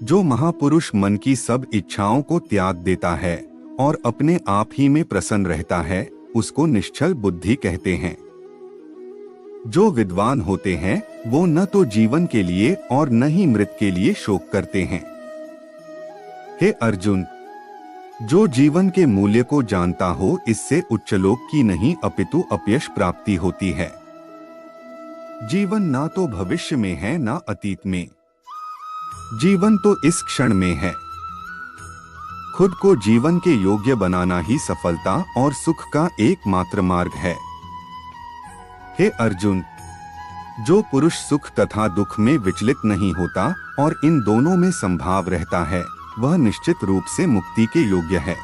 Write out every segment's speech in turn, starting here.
जो महापुरुष मन की सब इच्छाओं को त्याग देता है और अपने आप ही में प्रसन्न रहता है, उसको निश्चल बुद्धि कहते हैं। जो विद्वान होते हैं वो न तो जीवन के लिए और न ही मृत के लिए शोक करते हैं। हे अर्जुन, जो जीवन के मूल्य को जानता हो, इससे उच्चलोक की नहीं अपितु अपयश प्राप्ति होती है। जीवन ना तो भविष्य में है ना अतीत में, जीवन तो इस क्षण में है। खुद को जीवन के योग्य बनाना ही सफलता और सुख का एकमात्र मार्ग है। हे अर्जुन, जो पुरुष सुख तथा दुख में विचलित नहीं होता और इन दोनों में संभाव रहता है, वह निश्चित रूप से मुक्ति के योग्य है।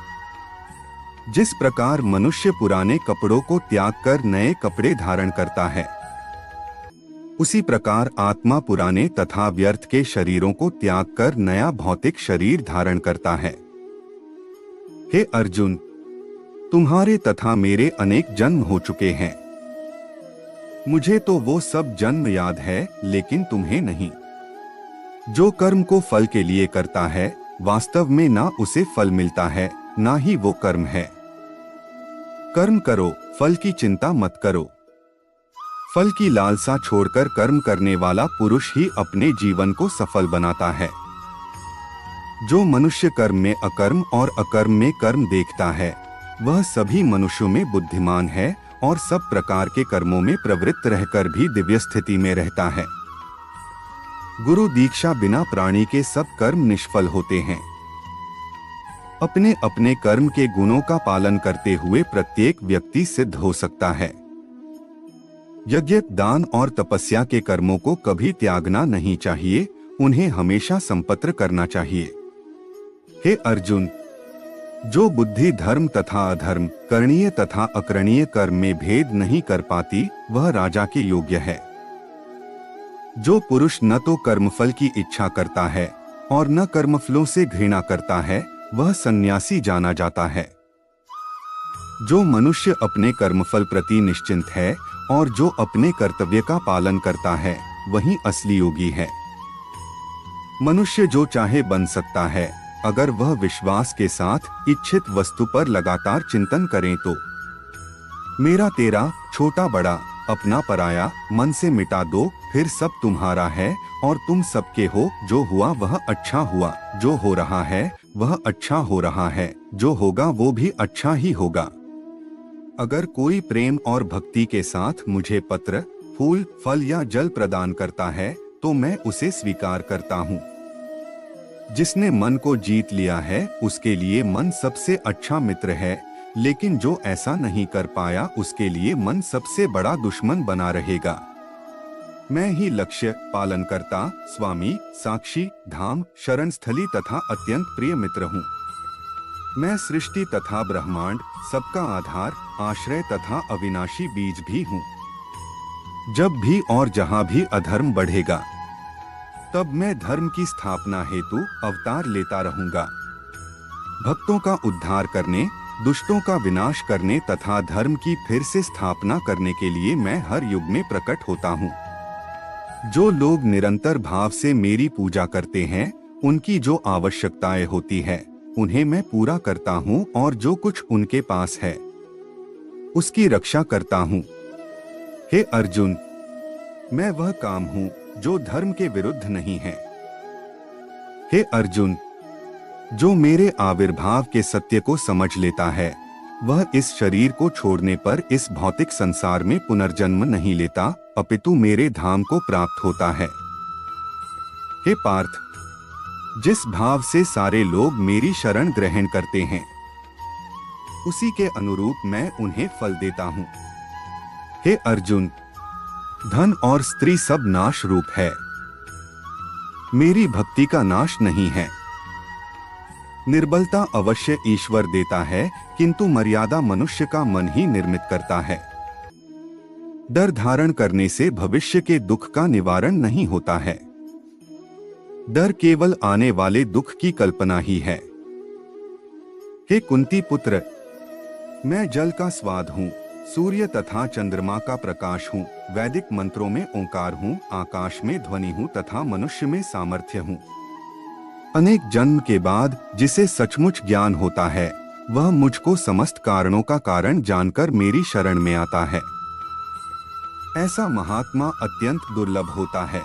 जिस प्रकार मनुष्य पुराने कपड़ों को त्याग कर नए कपड़े धारण करता है, उसी प्रकार आत्मा पुराने तथा व्यर्थ के शरीरों को त्याग कर नया भौतिक शरीर धारण करता है। हे अर्जुन, तुम्हारे तथा मेरे अनेक जन्म हो चुके हैं। मुझे तो वो सब जन्म याद है, लेकिन तुम्हें नहीं। जो कर्म को फल के लिए करता है, वास्तव में ना उसे फल मिलता है, ना ही वो कर्म है। कर्म करो, फल की चिंता मत करो। फल की लालसा छोड़कर कर्म करने वाला पुरुष ही अपने जीवन को सफल बनाता है। जो मनुष्य कर्म में अकर्म और अकर्म में कर्म देखता है, वह सभी मनुष्यों में बुद्धिमान है और सब प्रकार के कर्मों में प्रवृत्त रहकर भी दिव्य स्थिति में रहता है। गुरु दीक्षा बिना प्राणी के सब कर्म निष्फल होते हैं। अपने अपने कर्म के गुणों का पालन करते हुए प्रत्येक व्यक्ति सिद्ध हो सकता है। यज्ञ, दान और तपस्या के कर्मों को कभी त्यागना नहीं चाहिए, उन्हें हमेशा संपत्र करना चाहिए। हे अर्जुन, जो बुद्धि धर्म तथा अधर्म, करणीय तथा अकरणीय कर्म में भेद नहीं कर पाती, वह राजा के योग्य है। जो पुरुष न तो कर्मफल की इच्छा करता है और न कर्मफलों से घृणा करता है, वह सन्यासी जाना जाता है। जो मनुष्य अपने कर्मफल प्रति निश्चिंत है और जो अपने कर्तव्य का पालन करता है, वही असली योगी है। मनुष्य जो चाहे बन सकता है, अगर वह विश्वास के साथ इच्छित वस्तु पर लगातार चिंतन करें तो। मेरा तेरा, छोटा बड़ा, अपना पराया, मन से मिटा दो, फिर सब तुम्हारा है और तुम सबके हो। जो हुआ वह अच्छा हुआ, जो हो रहा है वह अच्छा हो रहा है, जो होगा वो भी अच्छा ही होगा। अगर कोई प्रेम और भक्ति के साथ मुझे पत्र, फूल, फल या जल प्रदान करता है, तो मैं उसे स्वीकार करता हूँ। जिसने मन को जीत लिया है, उसके लिए मन सबसे अच्छा मित्र है, लेकिन जो ऐसा नहीं कर पाया, उसके लिए मन सबसे बड़ा दुश्मन बना रहेगा। मैं ही लक्ष्य, पालनकर्ता, स्वामी, साक्षी, धाम, शरण स्थली तथा अत्यंत प्रिय मित्र हूँ। मैं सृष्टि तथा ब्रह्मांड, सबका आधार, आश्रय तथा अविनाशी बीज भी हूँ। जब भी और जहाँ भी अधर्म बढ़ेगा, तब मैं धर्म की स्थापना हेतु अवतार लेता रहूंगा। भक्तों का उद्धार करने, दुष्टों का विनाश करने तथा धर्म की फिर से स्थापना करने के लिए मैं हर युग में प्रकट होता हूँ। जो लोग निरंतर भाव से मेरी पूजा करते हैं, उनकी जो आवश्यकताएं होती है, उन्हें मैं पूरा करता हूँ और जो कुछ उनके पास है, उसकी रक्षा करता हूँ। हे अर्जुन, मैं वह काम हूँ जो धर्म के विरुद्ध नहीं है। हे अर्जुन, जो मेरे आविर्भाव के सत्य को समझ लेता है, वह इस शरीर को छोड़ने पर इस भौतिक संसार में पुनर्जन्म नहीं लेता, अपितु मेरे धाम को प्राप्त होता है। हे पार्थ, जिस भाव से सारे लोग मेरी शरण ग्रहण करते हैं, उसी के अनुरूप मैं उन्हें फल देता हूँ। हे अर्जुन, धन और स्त्री सब नाश रूप है, मेरी भक्ति का नाश नहीं है। निर्बलता अवश्य ईश्वर देता है, किंतु मर्यादा मनुष्य का मन ही निर्मित करता है। डर धारण करने से भविष्य के दुख का निवारण नहीं होता है। डर केवल आने वाले दुख की कल्पना ही है। हे कुंती पुत्र, मैं जल का स्वाद हूँ, सूर्य तथा चंद्रमा का प्रकाश हूँ, वैदिक मंत्रों में ओंकार हूँ, आकाश में ध्वनि हूँ तथा मनुष्य में सामर्थ्य हूँ। अनेक जन्म के बाद जिसे सचमुच ज्ञान होता है, वह मुझको समस्त कारणों का कारण जानकर मेरी शरण में आता है। ऐसा महात्मा अत्यंत दुर्लभ होता है।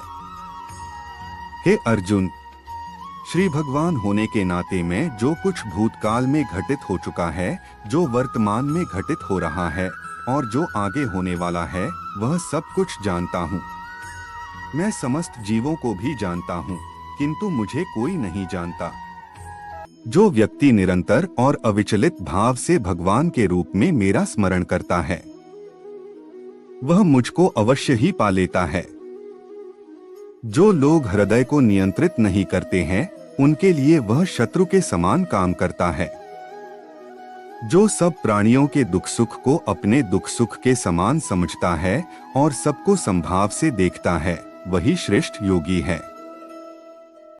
हे अर्जुन, श्री भगवान होने के नाते मैं जो कुछ भूतकाल में घटित हो चुका है, जो वर्तमान में घटित हो रहा है और जो आगे होने वाला है, वह सब कुछ जानता हूँ। मैं समस्त जीवों को भी जानता हूँ, किंतु मुझे कोई नहीं जानता। जो व्यक्ति निरंतर और अविचलित भाव से भगवान के रूप में मेरा स्मरण करता है, वह मुझको अवश्य ही पा लेता है। जो लोग हृदय को नियंत्रित नहीं करते हैं, उनके लिए वह शत्रु के समान काम करता है। जो सब प्राणियों के दुख सुख को अपने दुख सुख के समान समझता है और सबको समभाव से देखता है, वही श्रेष्ठ योगी है।